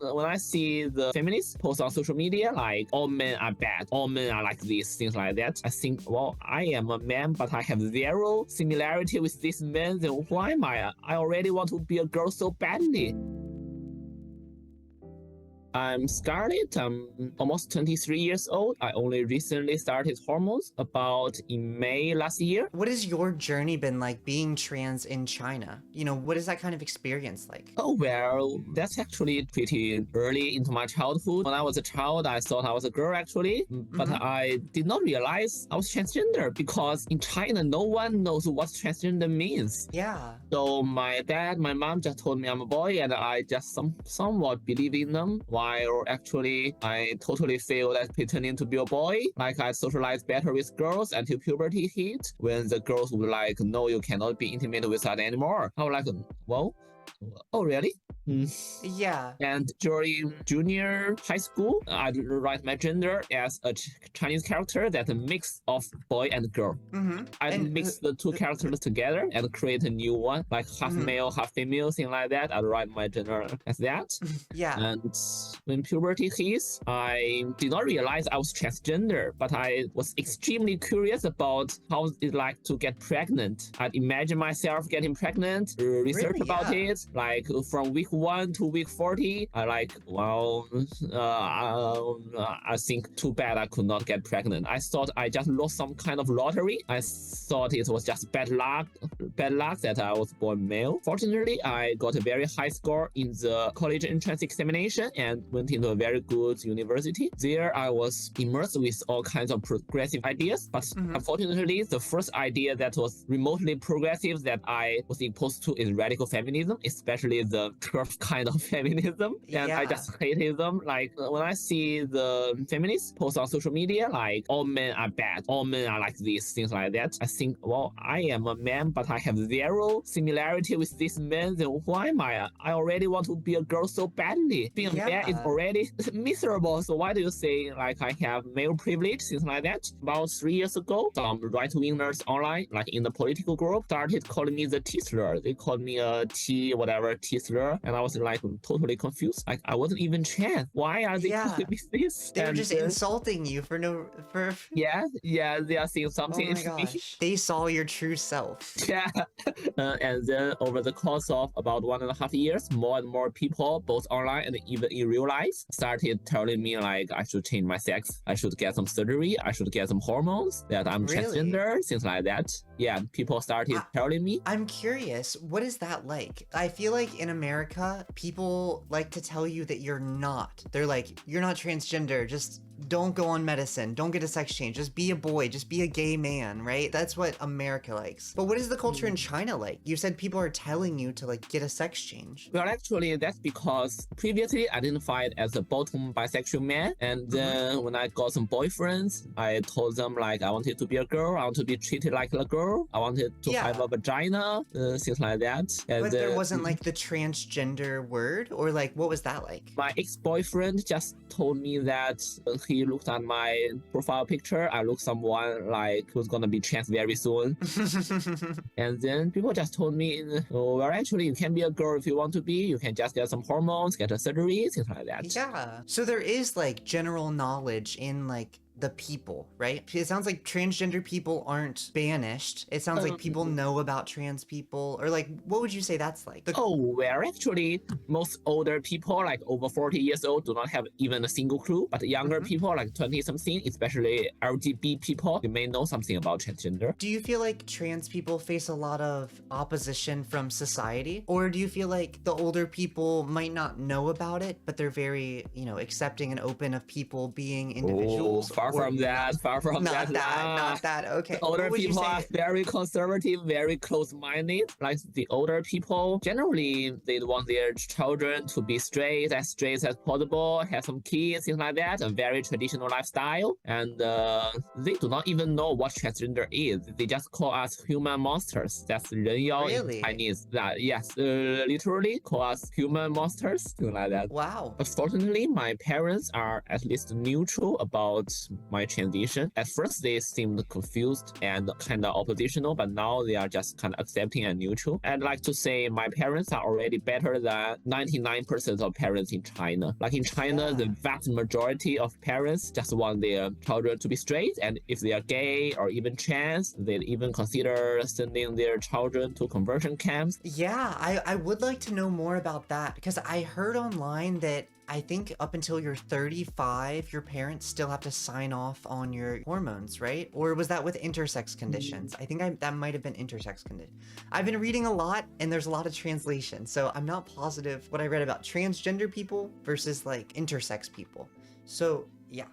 when I see the feminists post on social media, like all men are bad, all men are like this, things like that, I think, well, I am a man, but I have zero similarity with this man. Then why am I? I already want to be a girl so badly. I'm Scarlet. I'm almost 23 years old. I only recently started hormones about in May last year. What has your journey been like being trans in China? You know, what is that kind of experience like? Oh, well, that's actually pretty early into my childhood. When I was a child, I thought I was a girl actually, but I did not realize I was transgender because in China, no one knows what transgender means. Yeah. So my dad, my mom just told me I'm a boy, and I just somewhat believe in them. While actually I totally failed at pretending to be a boy. Like I socialized better with girls until puberty hit, when the girls would like, no, you cannot be intimate with that anymore. I was like, well, oh really? Yeah. And during junior high school, I write my gender as a Chinese character that a mix of boy and girl. I mix the two characters together and create a new one, like half male, half female, thing like that. I write my gender as that. Yeah. And when puberty hits, I did not realize I was transgender, but I was extremely curious about how it's like to get pregnant. I'd imagine myself getting pregnant, research Really? about Yeah. it, like from week 1 to week 40. I like, well, I think too bad I could not get pregnant. I thought I just lost some kind of lottery. I thought it was just bad luck that I was born male. Fortunately, I got a very high score in the college entrance examination and went into a very good university. There, I was immersed with all kinds of progressive ideas, but unfortunately, the first idea that was remotely progressive that I was exposed to is radical feminism, especially the turf kind of feminism. And I just hated them. Like when I see the feminists post on social media, like all men are bad, all men are like this, things like that, I think, well, I am a man, but I have zero similarity with this man. Then why am I? I already want to be a girl so badly. Being a man is already miserable. So why do you say like I have male privilege, things like that? About 3 years ago, some right-wingers online, like in the political group, started calling me the T-slur. They called me a T-slur, and I was like totally confused. Like I wasn't even trans. Why are they calling me this? They were just insulting you for yeah, they are saying something. Oh my gosh. They saw your true self. Yeah. And then over the course of about 1.5 years, more and more people, both online and even in real life, started telling me like I should change my sex, I should get some surgery, I should get some hormones, that I'm transgender, things like that. Yeah, people started telling me. I'm curious, what is that like? I feel like in America, people like to tell you that you're not. They're like, you're not transgender, just don't go on medicine, don't get a sex change, just be a boy, just be a gay man, right? That's what America likes. But what is the culture in China like? You said people are telling you to like get a sex change. Well, actually, that's because previously identified as a bottom bisexual man, and then when I got some boyfriends, I told them like I wanted to be a girl, I want to be treated like a girl, I wanted to have a vagina, things like that. And but there wasn't like the transgender word, or like what was that like? My ex-boyfriend just told me that he looked at my profile picture. I look someone like who's gonna be trans very soon. And then people just told me, oh, well, actually, you can be a girl if you want to be. You can just get some hormones, get a surgery, things like that. Yeah. So there is like general knowledge in like the people, right? It sounds like transgender people aren't banished. It sounds like people know about trans people, or like, what would you say that's like? Oh, well, actually, most older people, like over 40 years old, do not have even a single clue. But younger people, like 20-something, especially LGBT people, you may know something about transgender. Do you feel like trans people face a lot of opposition from society? Or do you feel like the older people might not know about it, but they're very, you know, accepting and open of people being individuals? Far from that. Not that. Okay. The older people are very conservative, very close-minded. Like the older people, generally, they want their children to be straight as possible, have some kids, things like that, a very traditional lifestyle. And they do not even know what transgender is. They just call us human monsters. That's 人妖 in Chinese. Yes, literally call us human monsters, things like that. Wow. Fortunately, my parents are at least neutral about my transition. At first, they seemed confused and kind of oppositional, but now they are just kind of accepting and neutral. I'd like to say my parents are already better than 99% of parents in China. Like in China, Yeah. the vast majority of parents just want their children to be straight, and if they are gay or even trans, they'd even consider sending their children to conversion camps. Yeah, I would like to know more about that because I heard online that I think up until you're 35, your parents still have to sign off on your hormones, right? Or was that with intersex conditions? I think that might have been intersex condition. I've been reading a lot and there's a lot of translation, so I'm not positive what I read about transgender people versus like intersex people. So yeah,